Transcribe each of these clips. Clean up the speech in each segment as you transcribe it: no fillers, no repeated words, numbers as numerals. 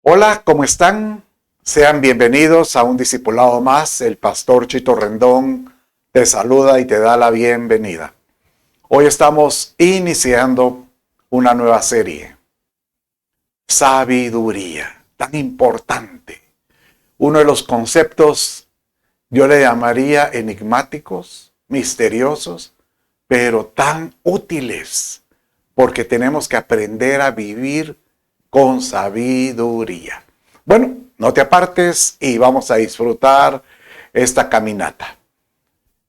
Hola, ¿cómo están? Sean bienvenidos a un discipulado más. El pastor Chito Rendón te saluda y te da la bienvenida. Hoy estamos iniciando una nueva serie. Sabiduría, tan importante. Uno de los conceptos yo le llamaría enigmáticos, misteriosos, pero tan útiles, porque tenemos que aprender a vivir con sabiduría. Bueno, no te apartes y vamos a disfrutar esta caminata.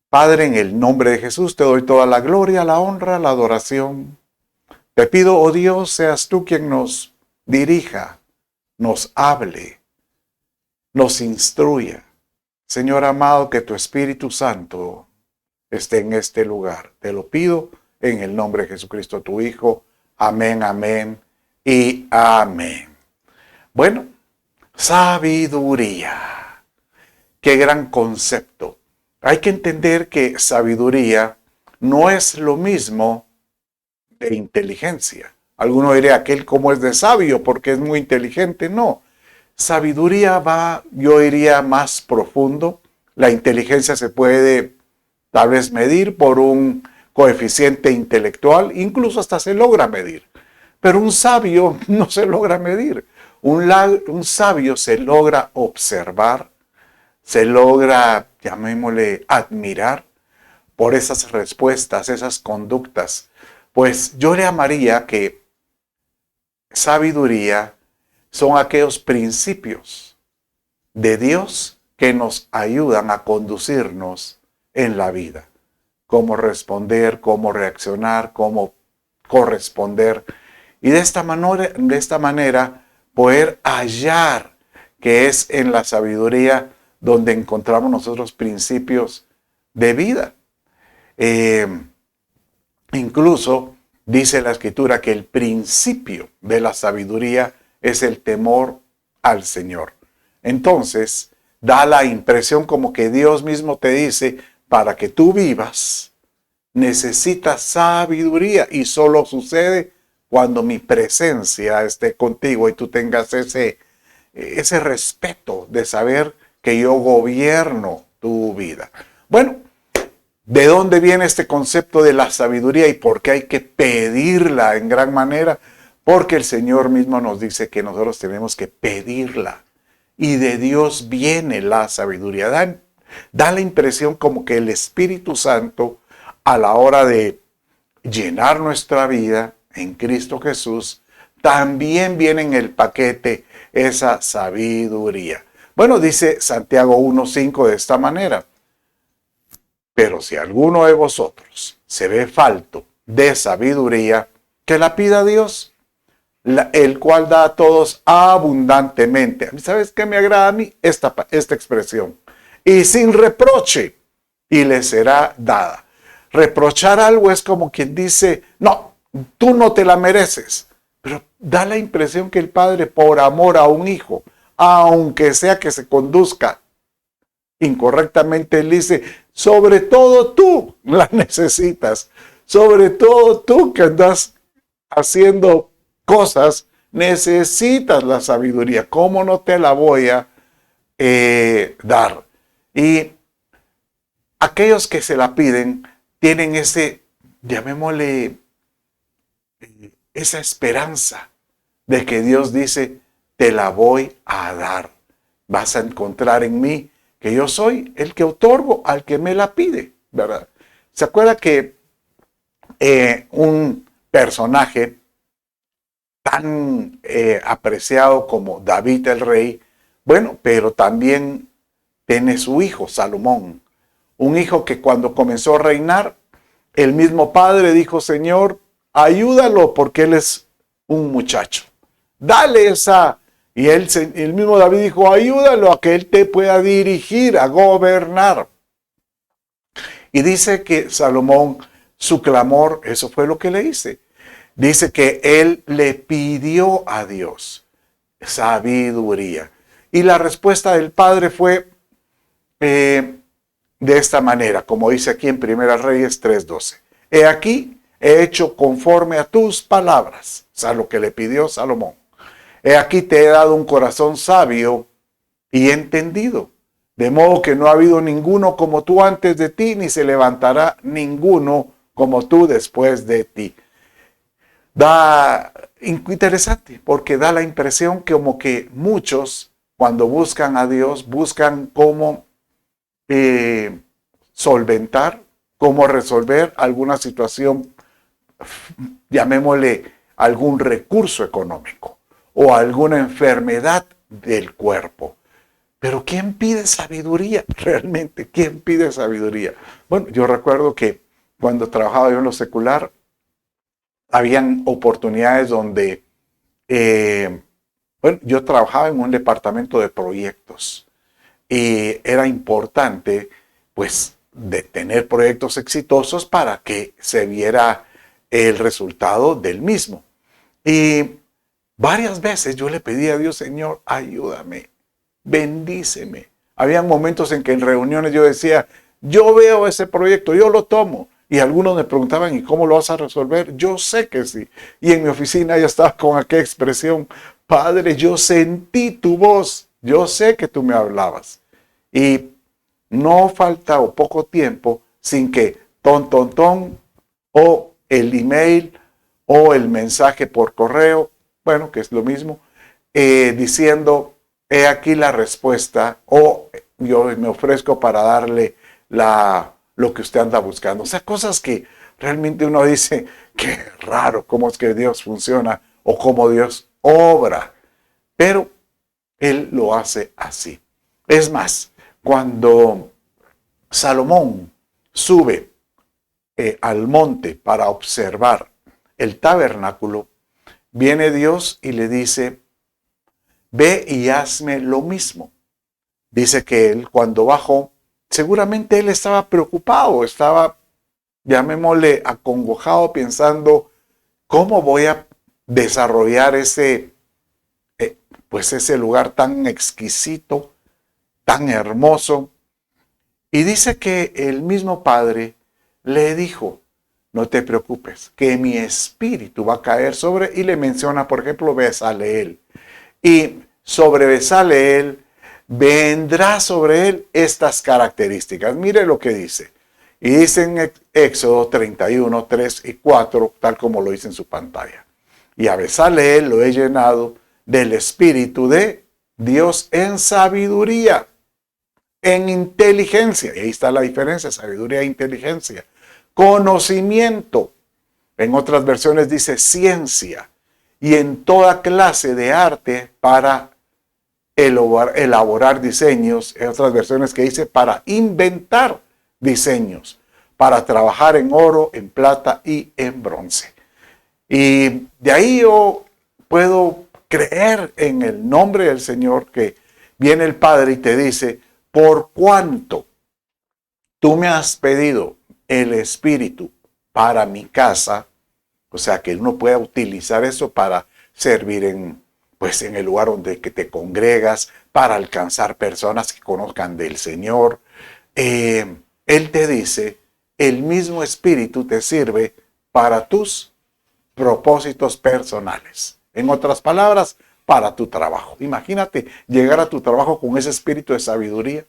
Padre, en el nombre de Jesús te doy toda la gloria, la honra, la adoración. Te pido, oh Dios, seas tú quien nos dirija, nos hable, nos instruya. Señor amado, que tu Espíritu Santo esté en este lugar. Te lo pido en el nombre de Jesucristo, tu Hijo. Amén, amén y amén. Bueno, sabiduría. Qué gran concepto. Hay que entender que sabiduría no es lo mismo de inteligencia. Alguno diría, aquel como es de sabio porque es muy inteligente. No. Sabiduría va, yo diría, más profundo. La inteligencia se puede tal vez medir por un coeficiente intelectual, incluso hasta se logra medir. Pero un sabio no se logra medir. Un sabio se logra observar, se logra, llamémosle, admirar por esas respuestas, esas conductas. Pues yo le llamaría que sabiduría son aquellos principios de Dios que nos ayudan a conducirnos en la vida. Cómo responder, cómo reaccionar, cómo corresponder. Y de esta manera poder hallar que es en la sabiduría donde encontramos nosotros principios de vida. Incluso dice la Escritura que el principio de la sabiduría es el temor al Señor. Entonces, da la impresión como que Dios mismo te dice, para que tú vivas, necesitas sabiduría, y solo sucede cuando mi presencia esté contigo y tú tengas ese respeto de saber que yo gobierno tu vida. Bueno, ¿de dónde viene este concepto de la sabiduría y por qué hay que pedirla en gran manera? Porque el Señor mismo nos dice que nosotros tenemos que pedirla. Y de Dios viene la sabiduría. Da la impresión como que el Espíritu Santo, a la hora de llenar nuestra vida en Cristo Jesús, también viene en el paquete esa sabiduría. Bueno, dice Santiago 1:5 de esta manera. Pero si alguno de vosotros se ve falto de sabiduría, que la pida a Dios, el cual da a todos abundantemente. ¿Sabes qué me agrada a mí? Esta expresión. Y sin reproche, y le será dada. Reprochar algo es como quien dice, no, tú no te la mereces. Pero da la impresión que el padre, por amor a un hijo, aunque sea que se conduzca incorrectamente, él dice, sobre todo tú la necesitas. Sobre todo tú que andas haciendo cosas, necesitas la sabiduría. ¿Cómo no te la voy a dar? Y aquellos que se la piden tienen ese, llamémosle, esa esperanza de que Dios dice, te la voy a dar. Vas a encontrar en mí que yo soy el que otorgo al que me la pide, ¿verdad? ¿Se acuerda que un personaje tan apreciado como David el rey, bueno, pero también tiene su hijo Salomón, un hijo que cuando comenzó a reinar, el mismo padre dijo, Señor, ayúdalo porque él es un muchacho, dale esa. Y el mismo David dijo, ayúdalo a que él te pueda dirigir, a gobernar. Y dice que Salomón, su clamor, eso fue lo que le hice. Dice que él le pidió a Dios sabiduría. Y la respuesta del padre fue de esta manera, como dice aquí en Primera Reyes 3:12. He aquí, he hecho conforme a tus palabras, o sea, lo que le pidió Salomón. He aquí te he dado un corazón sabio y entendido, de modo que no ha habido ninguno como tú antes de ti, ni se levantará ninguno como tú después de ti. Da interesante, porque da la impresión que como que muchos, cuando buscan a Dios, buscan cómo solventar, cómo resolver alguna situación, llamémosle algún recurso económico o alguna enfermedad del cuerpo. Pero ¿quién pide sabiduría? Realmente, ¿quién pide sabiduría? Bueno, yo recuerdo que cuando trabajaba yo en lo secular, habían oportunidades donde, bueno, yo trabajaba en un departamento de proyectos y era importante, pues, de tener proyectos exitosos para que se viera el resultado del mismo. Y varias veces yo le pedí a Dios, Señor, ayúdame, bendíceme. Habían momentos en que en reuniones yo decía, yo veo ese proyecto, yo lo tomo. Y algunos me preguntaban, ¿y cómo lo vas a resolver? Yo sé que sí. Y en mi oficina ya estaba con aquella expresión, Padre, yo sentí tu voz, yo sé que tú me hablabas. Y no falta o poco tiempo sin que ton, o el email o el mensaje por correo, bueno, que es lo mismo, diciendo, he aquí la respuesta, o yo me ofrezco para darle lo que usted anda buscando. O sea, cosas que realmente uno dice, qué raro cómo es que Dios funciona o cómo Dios obra. Pero Él lo hace así. Es más, cuando Salomón sube al monte para observar el tabernáculo, viene Dios y le dice, ve y hazme lo mismo. Dice que él cuando bajó, seguramente él estaba preocupado, estaba, llamémosle, acongojado, pensando, ¿cómo voy a desarrollar pues ese lugar tan exquisito, tan hermoso? Y dice que el mismo Padre le dijo, no te preocupes, que mi espíritu va a caer sobre, y le menciona, por ejemplo, Bezaleel. Y sobre Bezaleel vendrá sobre él estas características. Mire lo que dice. Y dice en Éxodo 31, 3 y 4, tal como lo dice en su pantalla. Y a Bezaleel lo he llenado del espíritu de Dios en sabiduría, en inteligencia. Y ahí está la diferencia, sabiduría e inteligencia. Conocimiento. En otras versiones dice ciencia. Y en toda clase de arte para elaborar diseños. En otras versiones que dice para inventar diseños, para trabajar en oro, en plata y en bronce. Y de ahí yo puedo creer en el nombre del Señor, que viene el Padre y te dice, por cuanto tú me has pedido el Espíritu para mi casa, o sea que uno pueda utilizar eso para servir en el lugar donde que te congregas, para alcanzar personas que conozcan del Señor. Él te dice, el mismo Espíritu te sirve para tus propósitos personales. En otras palabras, para tu trabajo. Imagínate llegar a tu trabajo con ese espíritu de sabiduría,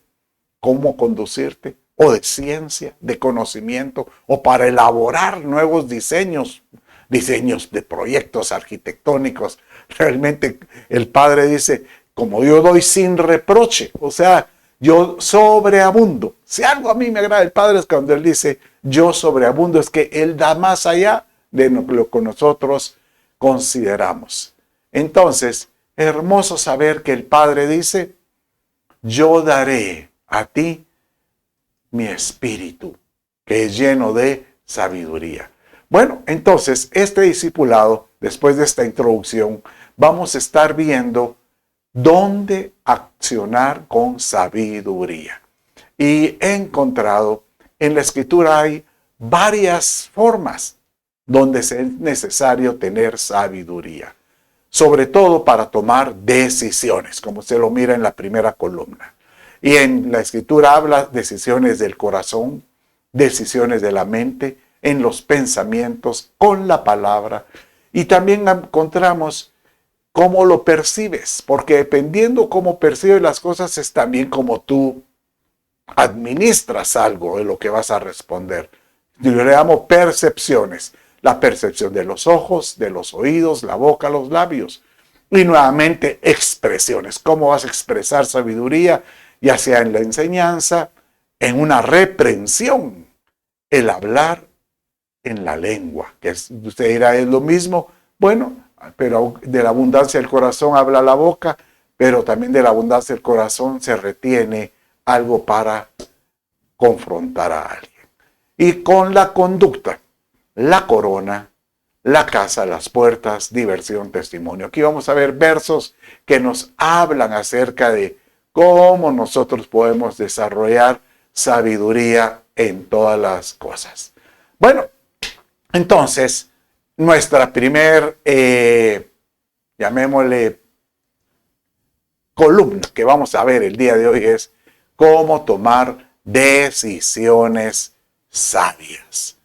cómo conducirte, o de ciencia, de conocimiento, o para elaborar nuevos diseños de proyectos arquitectónicos. Realmente el Padre dice, como yo doy sin reproche, o sea, yo sobreabundo. Si algo a mí me agrada el Padre es cuando Él dice, yo sobreabundo, es que Él da más allá de lo que nosotros consideramos. Entonces, hermoso saber que el Padre dice, yo daré a ti mi espíritu, que es lleno de sabiduría. Bueno, entonces, este discipulado, después de esta introducción, vamos a estar viendo dónde accionar con sabiduría. Y he encontrado en la Escritura hay varias formas donde es necesario tener sabiduría, sobre todo para tomar decisiones, como se lo mira en la primera columna. Y en la Escritura habla decisiones del corazón, decisiones de la mente, en los pensamientos, con la palabra. Y también encontramos cómo lo percibes, porque dependiendo cómo percibes las cosas es también como tú administras algo de lo que vas a responder. Yo le llamo percepciones. La percepción de los ojos, de los oídos, la boca, los labios. Y nuevamente expresiones. ¿Cómo vas a expresar sabiduría? Ya sea en la enseñanza, en una reprensión. El hablar en la lengua. Que usted dirá, ¿es lo mismo? Bueno, pero de la abundancia del corazón habla la boca, pero también de la abundancia del corazón se retiene algo para confrontar a alguien. Y con la conducta, la corona, la casa, las puertas, diversión, testimonio. Aquí vamos a ver versos que nos hablan acerca de cómo nosotros podemos desarrollar sabiduría en todas las cosas. Bueno, entonces, nuestra primer, llamémosle, columna que vamos a ver el día de hoy es cómo tomar decisiones sabias.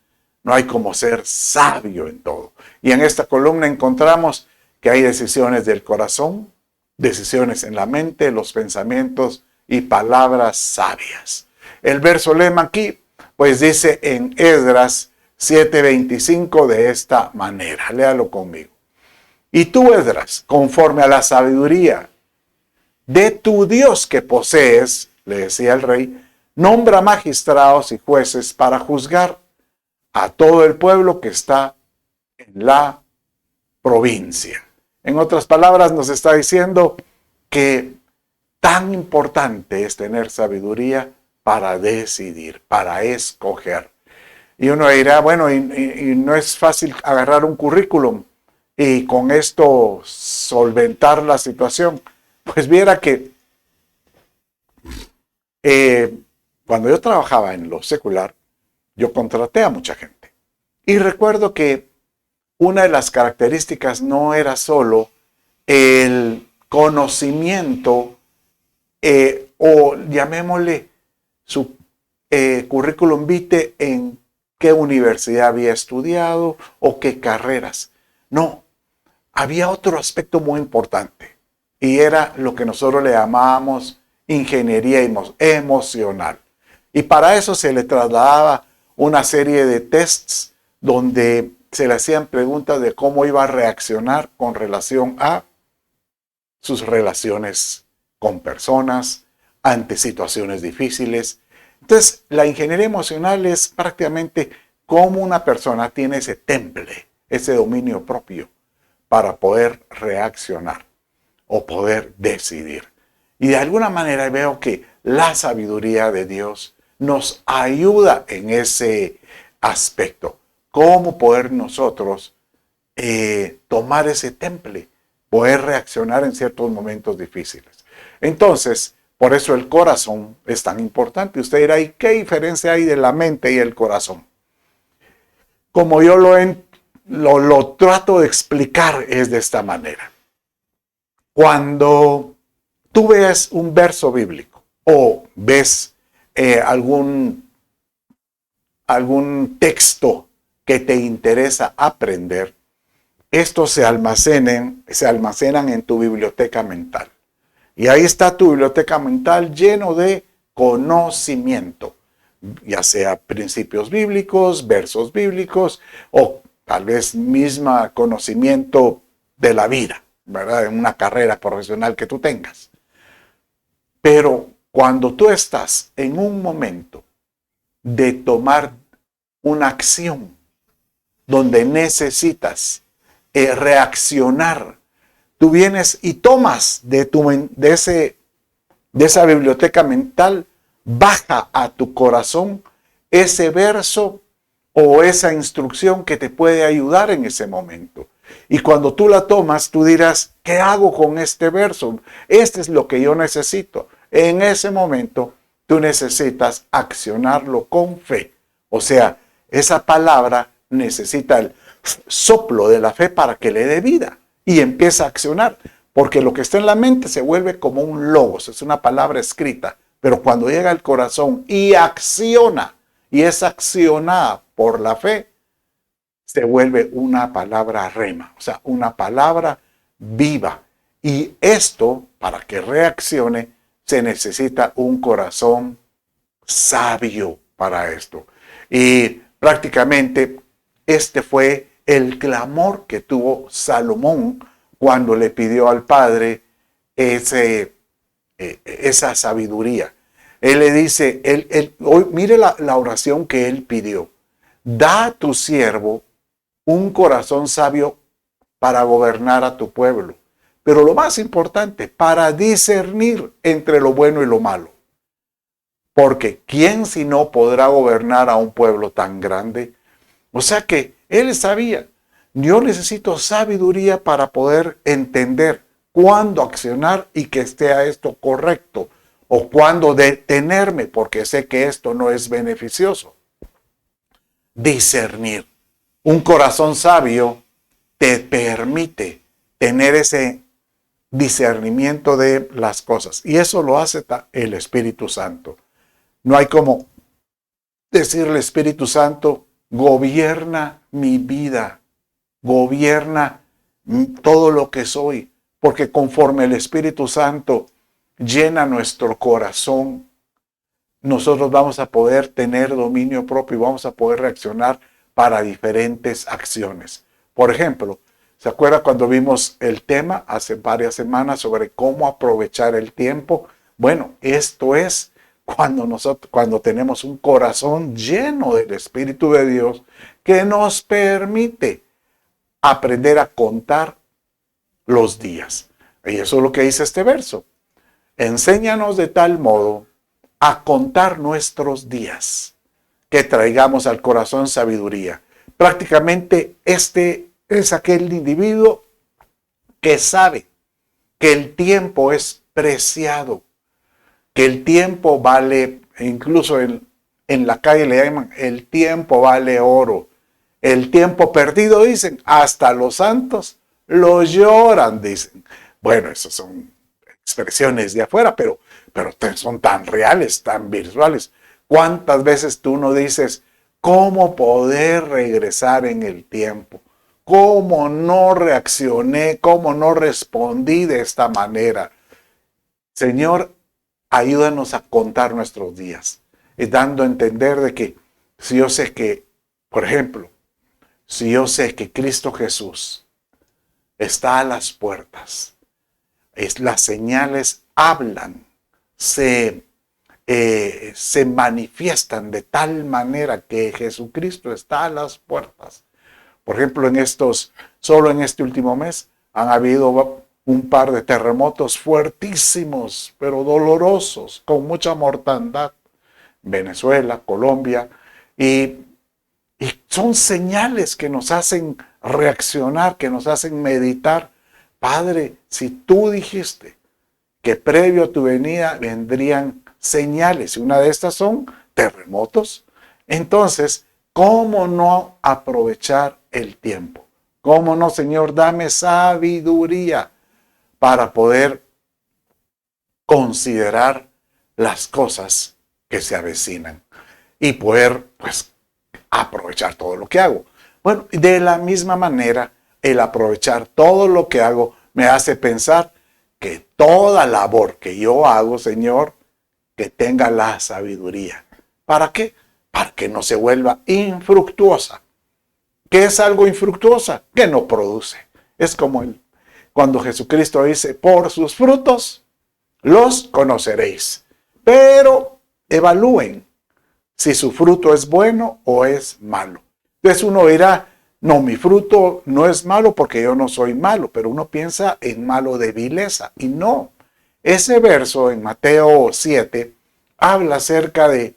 No hay como ser sabio en todo. Y en esta columna encontramos que hay decisiones del corazón, decisiones en la mente, los pensamientos y palabras sabias. El verso lema aquí, pues dice en Esdras 7:25 de esta manera. Léalo conmigo. Y tú, Esdras, conforme a la sabiduría de tu Dios que posees, le decía el rey, nombra magistrados y jueces para juzgar a todo el pueblo que está en la provincia. En otras palabras, nos está diciendo que tan importante es tener sabiduría para decidir, para escoger. Y uno dirá, bueno, y no es fácil agarrar un currículum y con esto solventar la situación. Pues viera que cuando yo trabajaba en lo secular, yo contraté a mucha gente. Y recuerdo que una de las características no era solo el conocimiento o llamémosle su currículum vitae en qué universidad había estudiado o qué carreras. No, había otro aspecto muy importante y era lo que nosotros le llamábamos ingeniería emocional. Y para eso se le trasladaba una serie de tests donde se le hacían preguntas de cómo iba a reaccionar con relación a sus relaciones con personas, ante situaciones difíciles. Entonces, la ingeniería emocional es prácticamente cómo una persona tiene ese temple, ese dominio propio para poder reaccionar o poder decidir. Y de alguna manera veo que la sabiduría de Dios nos ayuda en ese aspecto. Cómo poder nosotros tomar ese temple, poder reaccionar en ciertos momentos difíciles. Entonces, por eso el corazón es tan importante. Usted dirá, ¿y qué diferencia hay de la mente y el corazón? Como yo lo trato de explicar es de esta manera. Cuando tú ves un verso bíblico o ves algún texto que te interesa aprender, estos se almacenan en tu biblioteca mental. Y ahí está tu biblioteca mental lleno de conocimiento, ya sea principios bíblicos, versos bíblicos o tal vez misma conocimiento de la vida, ¿verdad? En una carrera profesional que tú tengas. Pero cuando tú estás en un momento de tomar una acción donde necesitas reaccionar, tú vienes y tomas de esa biblioteca mental, baja a tu corazón ese verso o esa instrucción que te puede ayudar en ese momento. Y cuando tú la tomas, tú dirás, ¿qué hago con este verso? Este es lo que yo necesito. En ese momento, tú necesitas accionarlo con fe. O sea, esa palabra necesita el soplo de la fe para que le dé vida y empieza a accionar. Porque lo que está en la mente se vuelve como un logos, es una palabra escrita. Pero cuando llega al corazón y acciona, y es accionada por la fe, se vuelve una palabra rema, o sea, una palabra viva Y esto, para que reaccione, se necesita un corazón sabio para esto. Y prácticamente este fue el clamor que tuvo Salomón cuando le pidió al Padre esa sabiduría. Él le dice, hoy mire la oración que él pidió. Da a tu siervo un corazón sabio para gobernar a tu pueblo. Pero lo más importante, para discernir entre lo bueno y lo malo. Porque ¿quién si no podrá gobernar a un pueblo tan grande? O sea que él sabía, yo necesito sabiduría para poder entender cuándo accionar y que esté esto correcto, o cuándo detenerme porque sé que esto no es beneficioso. Discernir. Un corazón sabio te permite tener ese discernimiento de las cosas, y eso lo hace el Espíritu Santo. No hay como decirle, Espíritu Santo, gobierna mi vida, gobierna todo lo que soy, porque conforme el Espíritu Santo llena nuestro corazón, nosotros vamos a poder tener dominio propio y vamos a poder reaccionar para diferentes acciones. Por ejemplo, ¿se acuerda cuando vimos el tema hace varias semanas sobre cómo aprovechar el tiempo? Bueno, esto es cuando tenemos un corazón lleno del Espíritu de Dios que nos permite aprender a contar los días. Y eso es lo que dice este verso. Enséñanos de tal modo a contar nuestros días, que traigamos al corazón sabiduría. Prácticamente este es aquel individuo que sabe que el tiempo es preciado, que el tiempo vale, incluso en la calle le llaman, el tiempo vale oro. El tiempo perdido, dicen, hasta los santos lo lloran, dicen. Bueno, esas son expresiones de afuera, pero son tan reales, tan virtuales. ¿Cuántas veces tú no dices, cómo poder regresar en el tiempo? ¿Cómo no reaccioné? ¿Cómo no respondí de esta manera? Señor, ayúdanos a contar nuestros días, y dando a entender de que si yo sé que, por ejemplo, si yo sé que Cristo Jesús está a las puertas, las señales hablan, se manifiestan de tal manera que Jesucristo está a las puertas. Por ejemplo, solo en este último mes han habido un par de terremotos fuertísimos, pero dolorosos, con mucha mortandad. Venezuela, Colombia, y son señales que nos hacen reaccionar, que nos hacen meditar. Padre, si tú dijiste que previo a tu venida vendrían señales, y una de estas son terremotos, entonces, ¿cómo no aprovechar el tiempo? ¿Cómo no, Señor? Dame sabiduría para poder considerar las cosas que se avecinan y poder, pues, aprovechar todo lo que hago. Bueno, de la misma manera, el aprovechar todo lo que hago me hace pensar que toda labor que yo hago, Señor, que tenga la sabiduría. ¿Para qué? Para que no se vuelva infructuosa. ¿Qué es algo infructuosa? Que no produce. Es como cuando Jesucristo dice, por sus frutos los conoceréis. Pero evalúen si su fruto es bueno o es malo. Entonces uno dirá, no, mi fruto no es malo porque yo no soy malo, pero uno piensa en malo de vileza. Y no, ese verso en Mateo 7 habla acerca de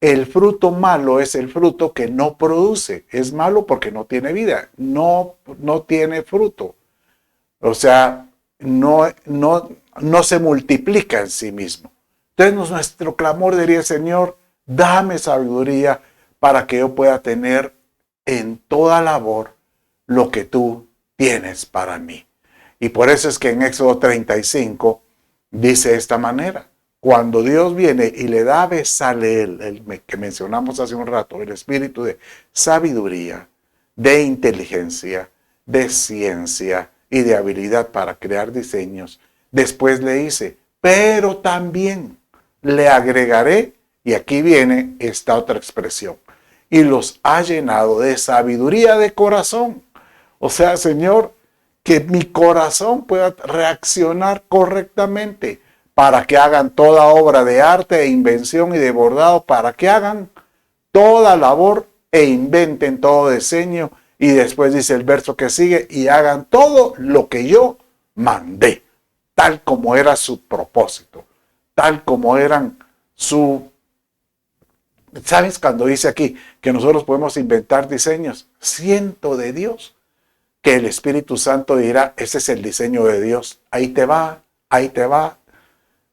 el fruto malo es el fruto que no produce. Es malo porque no tiene vida, no tiene fruto. O sea, no se multiplica en sí mismo. Entonces nuestro clamor diría, Señor, dame sabiduría para que yo pueda tener en toda labor lo que tú tienes para mí. Y por eso es que en Éxodo 35 dice de esta manera, cuando Dios viene y le da a Bezaleel, el que mencionamos hace un rato, el espíritu de sabiduría, de inteligencia, de ciencia y de habilidad para crear diseños, después le dice, pero también le agregaré, y aquí viene esta otra expresión, y los ha llenado de sabiduría de corazón. O sea, Señor, que mi corazón pueda reaccionar correctamente para que hagan toda obra de arte, de invención y de bordado, para que hagan toda labor e inventen todo diseño. Y después dice el verso que sigue, y hagan todo lo que yo mandé, tal como era su propósito, tal como eran su... ¿Sabes cuando dice aquí que nosotros podemos inventar diseños? Siento de Dios que el Espíritu Santo dirá, ese es el diseño de Dios, ahí te va, ahí te va.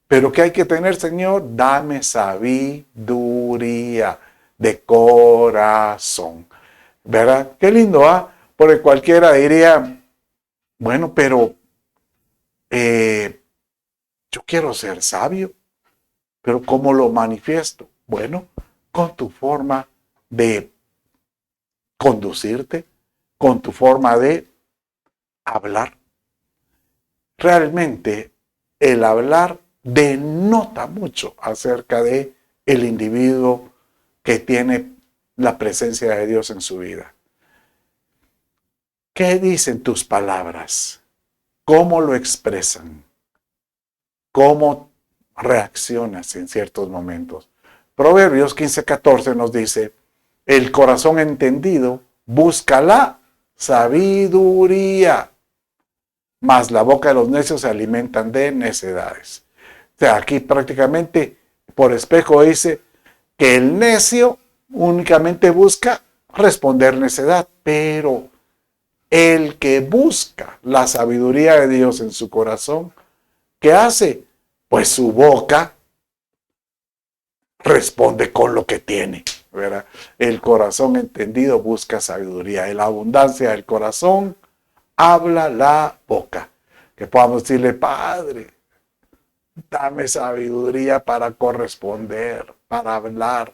Pero ¿qué hay que tener, Señor? Dame sabiduría de corazón. ¿Verdad? Qué lindo, ¿ah? Porque cualquiera diría, bueno, pero yo quiero ser sabio, pero ¿cómo lo manifiesto? Bueno, con tu forma de conducirte, con tu forma de hablar. Realmente el hablar denota mucho acerca de el individuo que tiene la presencia de Dios en su vida. ¿Qué dicen tus palabras? ¿Cómo lo expresan? ¿Cómo reaccionas en ciertos momentos? Proverbios 15:14 nos dice, el corazón entendido busca la sabiduría, mas la boca de los necios se alimentan de necedades. O sea, aquí prácticamente por espejo dice que el necio únicamente busca responder necedad, pero el que busca la sabiduría de Dios en su corazón, ¿qué hace? Pues su boca responde con lo que tiene, ¿verdad? El corazón entendido busca sabiduría. En la abundancia del corazón habla la boca. Que podamos decirle, Padre, dame sabiduría para corresponder, para hablar.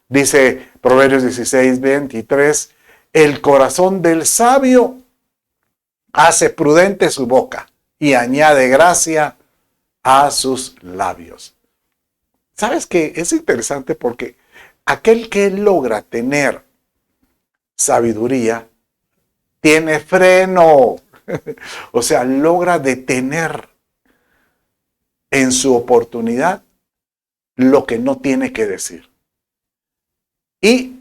Dice Proverbios 16:23, el corazón del sabio hace prudente su boca y añade gracia a sus labios. ¿Sabes qué? Es interesante porque aquel que logra tener sabiduría tiene freno. O sea, logra detener en su oportunidad lo que no tiene que decir. Y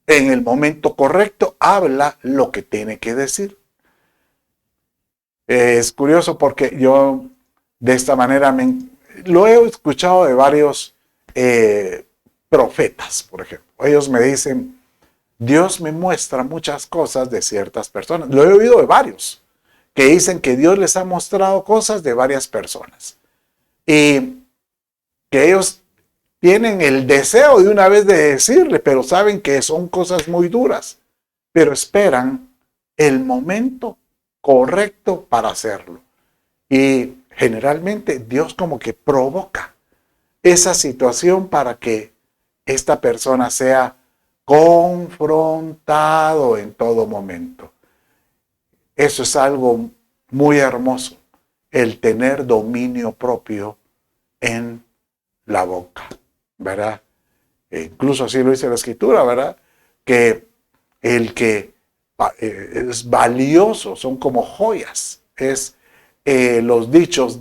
en el momento correcto habla lo que tiene que decir. Es curioso porque yo de esta manera lo he escuchado de varios profetas, por ejemplo. Ellos me dicen, Dios me muestra muchas cosas de ciertas personas. Lo he oído de varios que dicen que Dios les ha mostrado cosas de varias personas. Y que ellos tienen el deseo de una vez de decirle, pero saben que son cosas muy duras. Pero esperan el momento correcto para hacerlo. Y generalmente Dios como que provoca esa situación para que esta persona sea confrontado en todo momento. Eso es algo muy hermoso, el tener dominio propio en la boca, ¿verdad? Incluso así lo dice la Escritura, ¿verdad? Que el que es valioso, son como joyas, es los dichos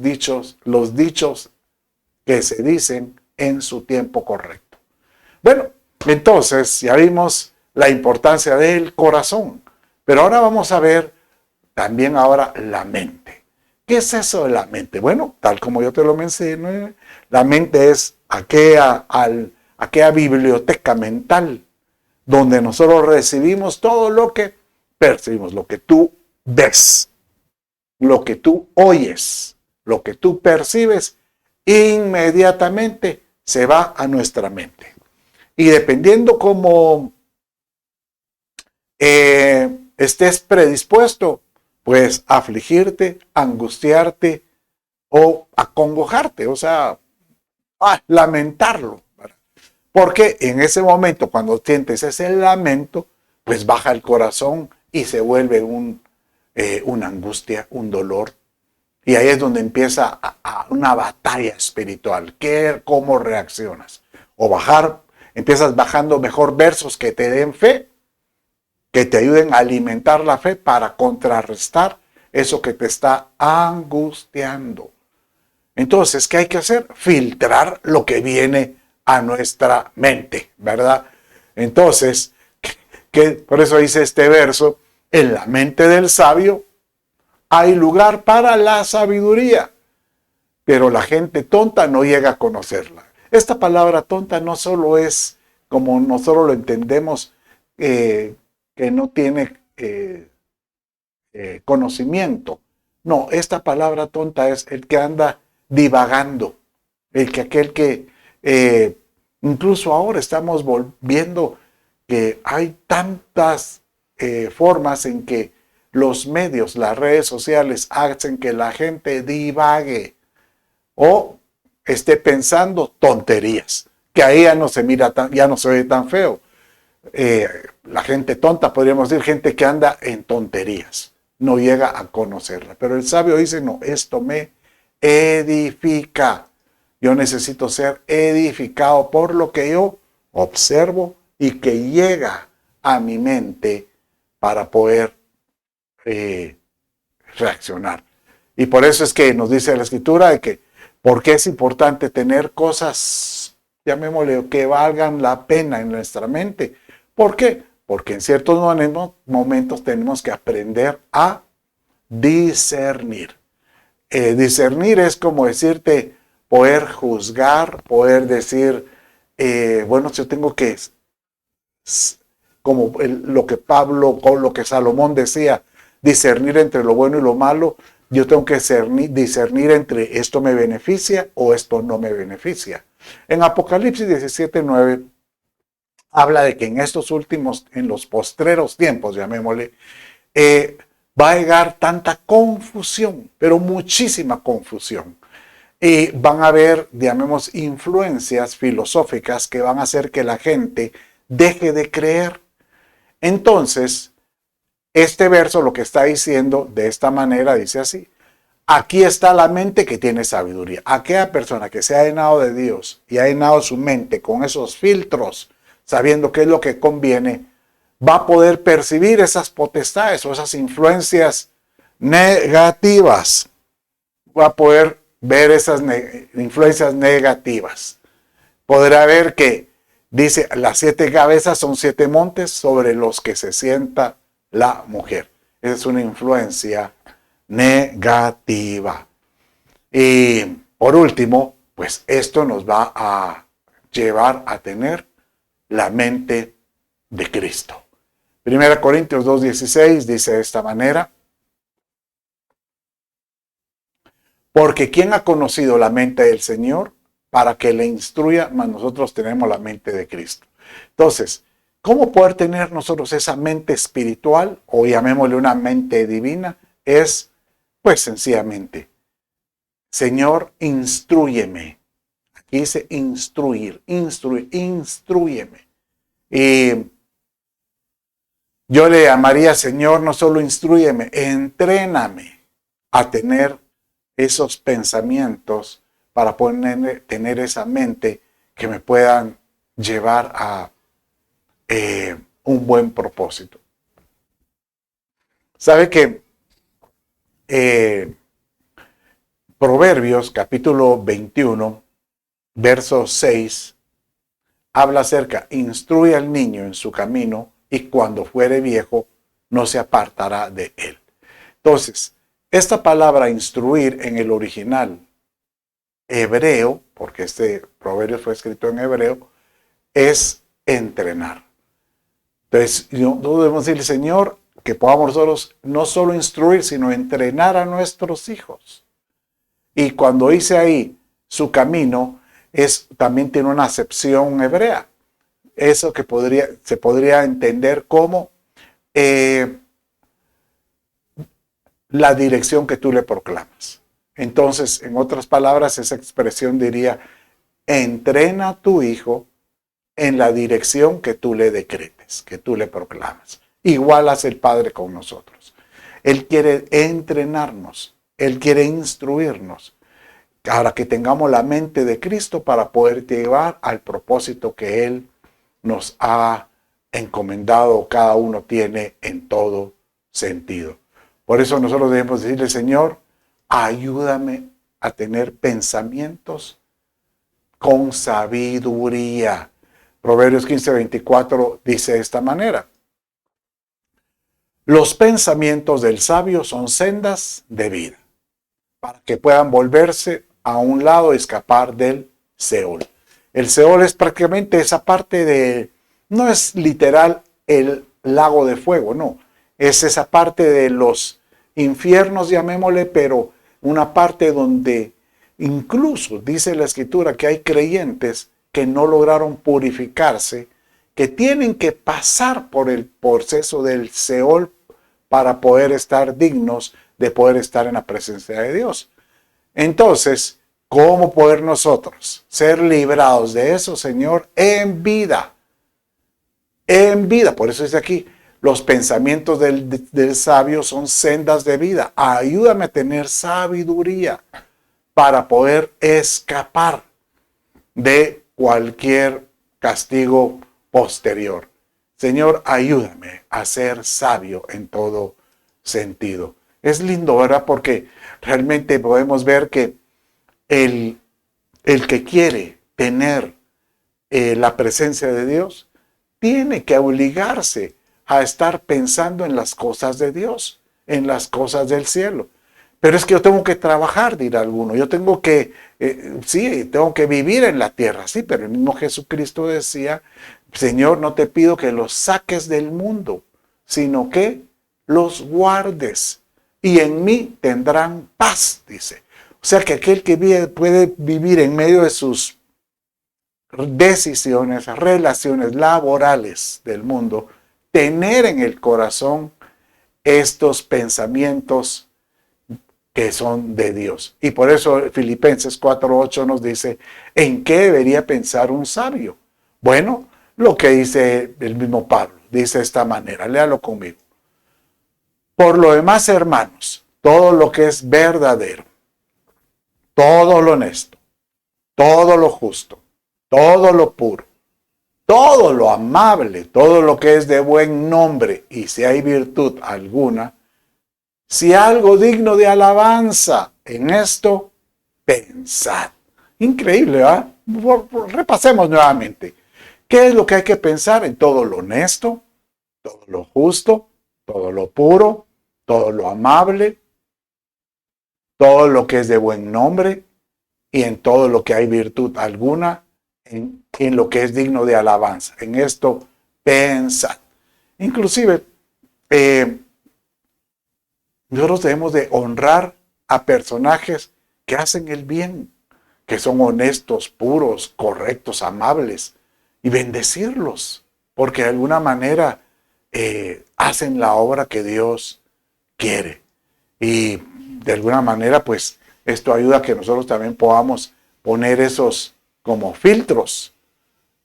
que se dicen en su tiempo correcto. Bueno, entonces ya vimos la importancia del corazón, pero ahora vamos a ver también ahora la mente. ¿Qué es eso de la mente? Bueno, tal como yo te lo mencioné, la mente es aquella biblioteca mental donde nosotros recibimos todo lo que percibimos, lo que tú ves, lo que tú oyes, lo que tú percibes, inmediatamente se va a nuestra mente. Y dependiendo cómo estés predispuesto, pues afligirte, angustiarte o acongojarte, o sea, lamentarlo. ¿Verdad? Porque en ese momento, cuando sientes ese lamento, pues baja el corazón y se vuelve una angustia, un dolor. Y ahí es donde empieza una batalla espiritual. ¿Cómo reaccionas? O empiezas bajando mejor versos que te den fe, que te ayuden a alimentar la fe para contrarrestar eso que te está angustiando. Entonces, ¿qué hay que hacer? Filtrar lo que viene a nuestra mente, ¿verdad? Entonces, por eso dice este verso, en la mente del sabio hay lugar para la sabiduría, pero la gente tonta no llega a conocerla. Esta palabra tonta no solo es, como nosotros lo entendemos, que no tiene conocimiento. No, esta palabra tonta es el que anda divagando, aquel que incluso ahora estamos viendo que hay tantas formas en que los medios, las redes sociales hacen que la gente divague o esté pensando tonterías, que ahí ya no se mira ya no se ve tan feo. La gente tonta, podríamos decir, gente que anda en tonterías, no llega a conocerla. Pero el sabio dice, no, esto me edifica. Yo necesito ser edificado por lo que yo observo y que llega a mi mente para poder reaccionar. Y por eso es que nos dice la Escritura de que, porque es importante tener cosas, llamémosle, que valgan la pena en nuestra mente. ¿Por qué? Porque en ciertos momentos tenemos que aprender a discernir. Discernir es como decirte, poder juzgar, poder decir, bueno, yo tengo que, como lo que Pablo o lo que Salomón decía, discernir entre lo bueno y lo malo. Yo tengo que discernir entre esto me beneficia o esto no me beneficia. En Apocalipsis 17:9 habla de que en estos últimos, en los postreros tiempos, llamémosle, va a llegar tanta confusión, pero muchísima confusión. Y van a haber, llamemos, influencias filosóficas que van a hacer que la gente deje de creer. Entonces, este verso lo que está diciendo de esta manera, dice así: aquí está la mente que tiene sabiduría. Aquella persona que se ha llenado de Dios y ha llenado su mente con esos filtros, sabiendo qué es lo que conviene, va a poder percibir esas potestades o esas influencias negativas. Va a poder ver esas influencias negativas. Podrá ver que dice, las 7 cabezas son 7 montes sobre los que se sienta la mujer. Esa es una influencia negativa. Y por último, pues esto nos va a llevar a tener la mente de Cristo. 1 Corintios 2:16 dice de esta manera: porque ¿quién ha conocido la mente del Señor para que le instruya? Mas nosotros tenemos la mente de Cristo. Entonces, ¿cómo poder tener nosotros esa mente espiritual, o llamémosle una mente divina? Es, pues sencillamente, Señor, instrúyeme. Aquí dice instrúyeme. Y yo le llamaría, Señor, no solo instrúyeme, entréname a tener esos pensamientos para poder tener esa mente que me puedan llevar a un buen propósito. ¿Sabe que Proverbios capítulo 21, verso 6, habla acerca, instruye al niño en su camino y cuando fuere viejo no se apartará de él? Entonces, esta palabra instruir en el original hebreo, porque este proverbio fue escrito en hebreo, es entrenar. Entonces, no debemos decirle, Señor, que podamos nosotros no solo instruir, sino entrenar a nuestros hijos. Y cuando dice ahí su camino, también tiene una acepción hebrea. Eso que se podría entender como la dirección que tú le proclamas. Entonces, en otras palabras, esa expresión diría, entrena a tu hijo en la dirección que tú le decretes, que tú le proclamas. Igual hace el Padre con nosotros. Él quiere entrenarnos, Él quiere instruirnos, para que tengamos la mente de Cristo para poder llevar al propósito que Él nos ha encomendado, cada uno tiene en todo sentido. Por eso nosotros debemos decirle, Señor, ayúdame a tener pensamientos con sabiduría. Proverbios 15:24 dice de esta manera: los pensamientos del sabio son sendas de vida, para que puedan volverse a un lado y escapar del Seol. El Seol es prácticamente esa parte de, no es literal el lago de fuego, no, es esa parte de los infiernos, llamémosle, pero una parte donde incluso dice la Escritura que hay creyentes que no lograron purificarse, que tienen que pasar por el proceso del Seol para poder estar dignos de poder estar en la presencia de Dios. Entonces, ¿cómo poder nosotros ser librados de eso, Señor? En vida. En vida. Por eso dice aquí, los pensamientos del sabio son sendas de vida. Ayúdame a tener sabiduría para poder escapar de cualquier castigo posterior. Señor, ayúdame a ser sabio en todo sentido. Es lindo, ¿verdad? Porque realmente podemos ver que el que quiere tener la presencia de Dios tiene que obligarse a estar pensando en las cosas de Dios, en las cosas del cielo. Pero es que yo tengo que trabajar, dirá alguno. Yo tengo que, sí, tengo que vivir en la tierra, sí, pero el mismo Jesucristo decía, Señor, no te pido que los saques del mundo, sino que los guardes. Y en mí tendrán paz, dice. O sea que aquel que puede vivir en medio de sus decisiones, relaciones laborales del mundo, tener en el corazón estos pensamientos que son de Dios. Y por eso Filipenses 4:8 nos dice, ¿en qué debería pensar un sabio? Bueno, lo que dice el mismo Pablo, dice de esta manera, léalo conmigo. Por lo demás, hermanos, todo lo que es verdadero, todo lo honesto, todo lo justo, todo lo puro, todo lo amable, todo lo que es de buen nombre, y si hay virtud alguna, si algo digno de alabanza, en esto pensad. Increíble, ¿verdad? Repasemos nuevamente. ¿Qué es lo que hay que pensar? En todo lo honesto, todo lo justo, todo lo puro, todo lo amable, todo lo que es de buen nombre y en todo lo que hay virtud alguna, en lo que es digno de alabanza. En esto pensad. Inclusive, nosotros debemos de honrar a personajes que hacen el bien, que son honestos, puros, correctos, amables, y bendecirlos, porque de alguna manera hacen la obra que Dios quiere. Y de alguna manera, pues, esto ayuda a que nosotros también podamos poner esos como filtros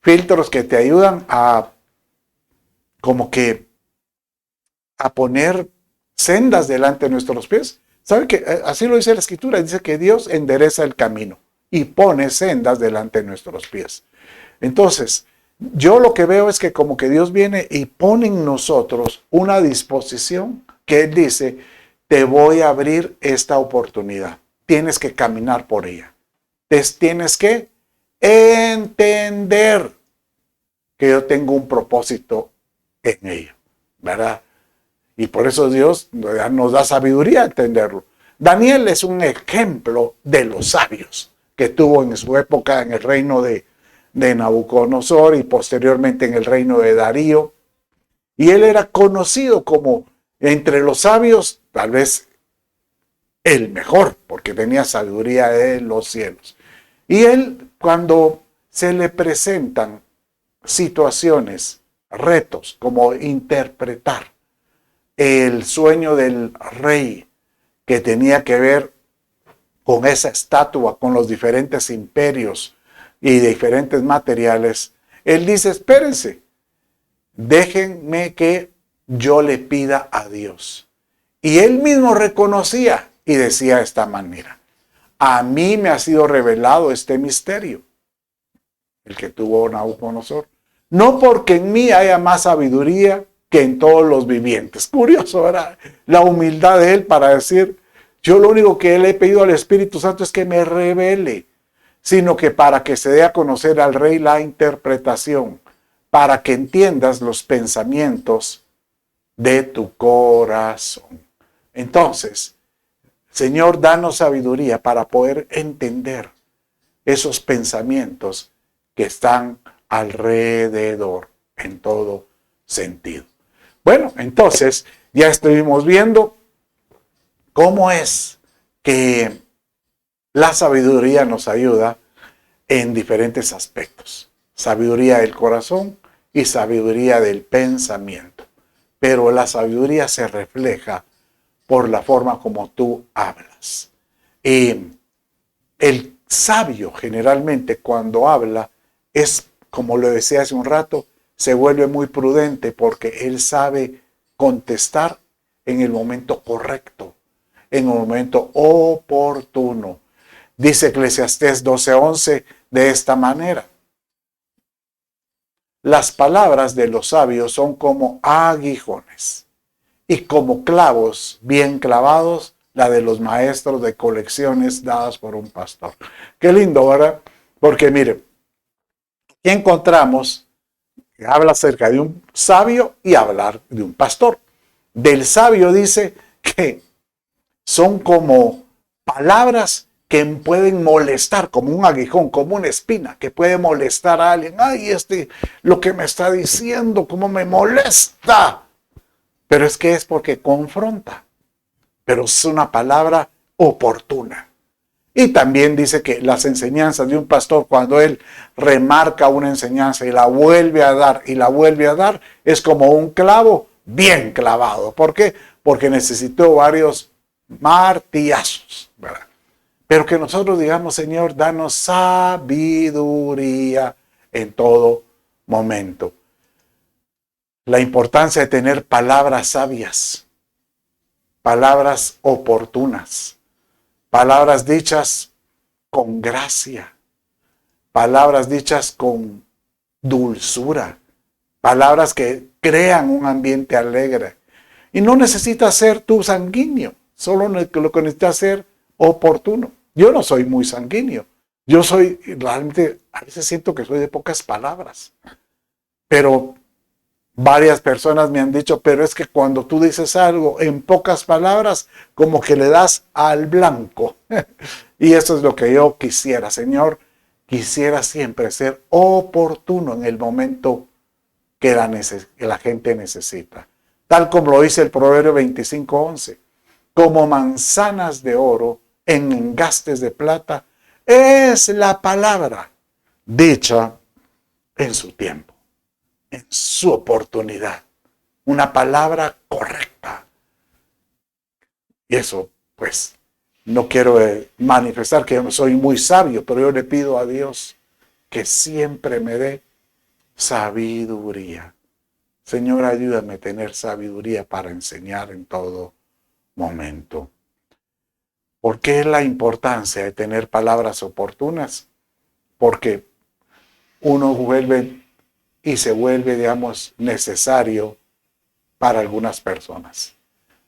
que te ayudan a como que a poner sendas delante de nuestros pies. ¿Saben que así lo dice la Escritura? Dice que Dios endereza el camino y pone sendas delante de nuestros pies. Entonces, yo lo que veo es que como que Dios viene y pone en nosotros una disposición que Él dice, te voy a abrir esta oportunidad. Tienes que caminar por ella. Tienes que entender que yo tengo un propósito en ella, ¿verdad? Y por eso Dios nos da sabiduría a entenderlo. Daniel es un ejemplo de los sabios que tuvo en su época en el reino de Nabucodonosor y posteriormente en el reino de Darío. Y él era conocido como entre los sabios, tal vez el mejor, porque tenía sabiduría de los cielos. Y él, cuando se le presentan situaciones, retos, como interpretar el sueño del rey que tenía que ver con esa estatua, con los diferentes imperios y diferentes materiales, él dice, espérense, déjenme que yo le pida a Dios. Y él mismo reconocía y decía de esta manera: a mí me ha sido revelado este misterio, el que tuvo Nabucodonosor, no porque en mí haya más sabiduría que en todos los vivientes. Curioso, ¿verdad? La humildad de él para decir: yo lo único que le he pedido al Espíritu Santo es que me revele, sino que para que se dé a conocer al rey la interpretación, para que entiendas los pensamientos de tu corazón. Entonces, Señor, danos sabiduría para poder entender esos pensamientos que están alrededor en todo sentido. Bueno, entonces ya estuvimos viendo cómo es que la sabiduría nos ayuda en diferentes aspectos. Sabiduría del corazón y sabiduría del pensamiento. Pero la sabiduría se refleja por la forma como tú hablas. El sabio generalmente cuando habla es, como lo decía hace un rato, se vuelve muy prudente porque él sabe contestar en el momento correcto, en el momento oportuno. Dice Eclesiastés 12:11 de esta manera: las palabras de los sabios son como aguijones y como clavos bien clavados, la de los maestros de colecciones dadas por un pastor. Qué lindo, ¿verdad? Porque mire, aquí encontramos que habla acerca de un sabio y hablar de un pastor. Del sabio dice que son como palabras que pueden molestar, como un aguijón, como una espina, que puede molestar a alguien. Ay, lo que me está diciendo, cómo me molesta. Pero es que es porque confronta. Pero es una palabra oportuna. Y también dice que las enseñanzas de un pastor, cuando él remarca una enseñanza y la vuelve a dar y la vuelve a dar, es como un clavo bien clavado. ¿Por qué? Porque necesitó varios martillazos, ¿verdad? Pero que nosotros digamos: Señor, danos sabiduría en todo momento. La importancia de tener palabras sabias, palabras oportunas, palabras dichas con gracia, palabras dichas con dulzura, palabras que crean un ambiente alegre. Y no necesitas ser tú sanguíneo, solo lo que necesitas ser oportuno. Yo no soy muy sanguíneo, yo soy realmente, a veces siento que soy de pocas palabras, pero varias personas me han dicho: pero es que cuando tú dices algo en pocas palabras, como que le das al blanco. Y eso es lo que yo quisiera, Señor. Quisiera siempre ser oportuno en el momento que la gente necesita. Tal como lo dice el Proverbio 25:11. Como manzanas de oro en engastes de plata es la palabra dicha en su tiempo, en su oportunidad. Una palabra correcta. Y eso, pues, no quiero manifestar que yo no soy muy sabio, pero yo le pido a Dios que siempre me dé sabiduría. Señor, ayúdame a tener sabiduría para enseñar en todo momento. ¿Por qué es la importancia de tener palabras oportunas? Porque uno se vuelve, digamos, necesario para algunas personas.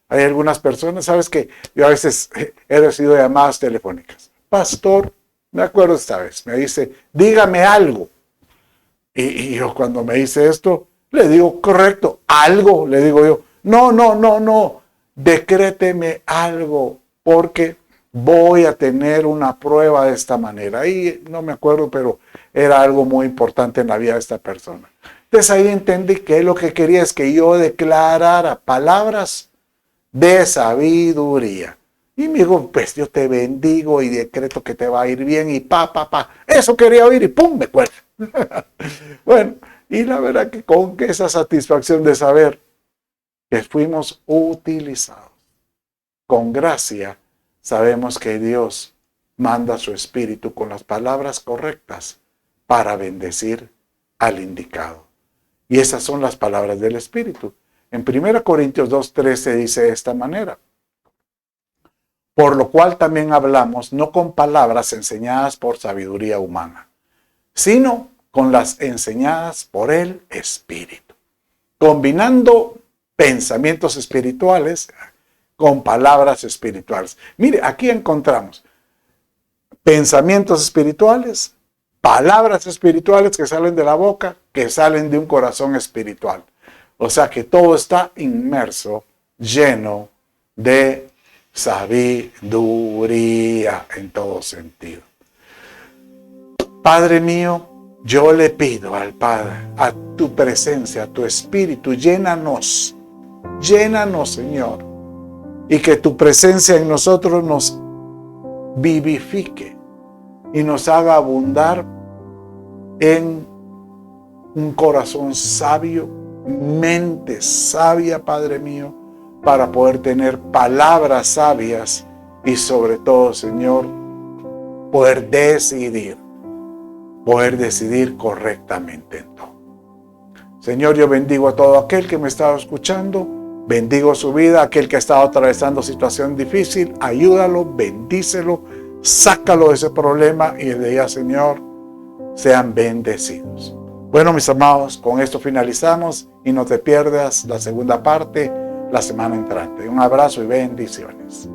Hay algunas personas, sabes que yo a veces he recibido llamadas telefónicas. Pastor, me acuerdo esta vez, me dice: dígame algo. Y yo cuando me dice esto, le digo: correcto, algo, le digo yo. No, decréteme algo, porque voy a tener una prueba de esta manera. Y no me acuerdo, pero era algo muy importante en la vida de esta persona. Entonces ahí entendí que lo que quería es que yo declarara palabras de sabiduría. Y me dijo: pues yo te bendigo y decreto que te va a ir bien, y eso quería oír, y pum, me cuelga. Bueno, y la verdad que con esa satisfacción de saber que fuimos utilizados con gracia, sabemos que Dios manda su Espíritu con las palabras correctas para bendecir al indicado. Y esas son las palabras del Espíritu. En 1 Corintios 2:13 dice de esta manera: por lo cual también hablamos no con palabras enseñadas por sabiduría humana, sino con las enseñadas por el Espíritu, combinando pensamientos espirituales con palabras espirituales. Mire, aquí encontramos pensamientos espirituales, palabras espirituales que salen de la boca, que salen de un corazón espiritual. O sea que todo está inmerso, lleno de sabiduría en todo sentido. Padre mío, yo le pido al Padre, a tu presencia, a tu Espíritu, llénanos, Señor, y que tu presencia en nosotros nos vivifique y nos haga abundar en un corazón sabio, mente sabia, Padre mío, para poder tener palabras sabias y sobre todo, Señor, poder decidir correctamente en todo. Señor, yo bendigo a todo aquel que me estaba escuchando, bendigo su vida, aquel que ha estado atravesando situación difícil, ayúdalo, bendícelo, sácalo de ese problema y de ella, Señor, sean bendecidos. Bueno, mis amados, con esto finalizamos y no te pierdas la segunda parte la semana entrante. Un abrazo y bendiciones.